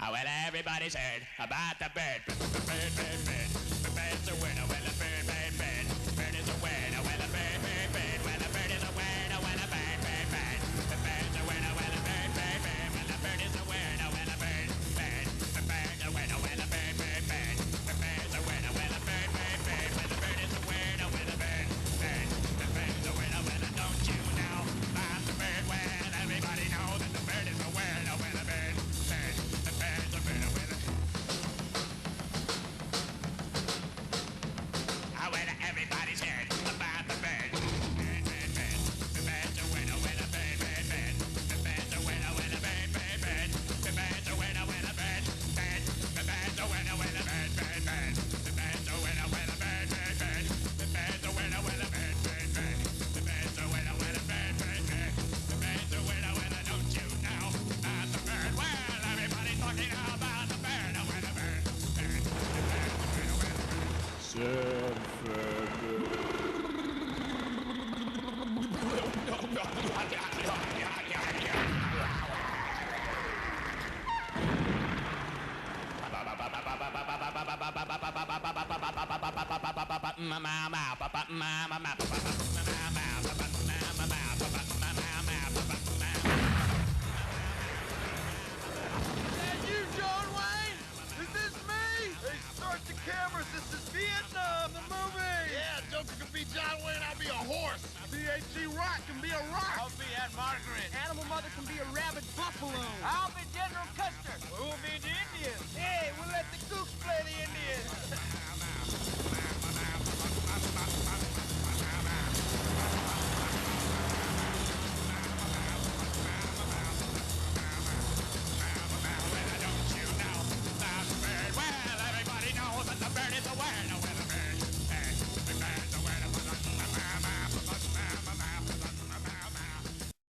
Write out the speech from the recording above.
Well, everybody's heard about the bird. Bird, bird, bird. The bird's a winner. Well, a bird, bird, bird. Bird is a winner. Well, a bird, bird, bird. Well, a bird is a winner. Well, a bird, bird, bird. The bird's a winner. Well, a bird, bird, bird. Well, a bird is a winner. Well, a bird, bird. The bird's a winner. Well, a bird, bird, bird. The bird's a winner. Well, a bird, bird, bird. Well, the bird is a winner. Well, a bird, bird. The bird's a winner. Well, don't you know about the bird? Well, everybody knows that the bird is a winner. Well, a bird, bird. The bird's a winner. Well, everybody's heard about the bird. Bird, bird, bird. The bird's a winner. Well, a bird, bird, bird. The bird's a winner. Well, a bird, bird, bird. The bird's a winner. Well, a bird, bird. The bird's a winner. Well, a bird, bird, bird. The bird's a winner. Well, a bird, bird, bird. The bird's a winner. Well, a bird, bird, bird. The bird's a winner. Well, a bird, bird, bird. The bird's a winner. Well, don't you know about the bird? Well, everybody's talking about the bird. Well, a bird, bird. The bird's a winner. Well, the cameras, this is Vietnam, the movie! Yeah, Joker can be John Wayne, I'll be a horse. B.H.G. Rock can be a rock! I'll be Aunt Margaret. Animal Mother can be a rabid buffalo. I'll be General Custer. We'll be the Indians. Hey, we'll let the Gooks play the Indians.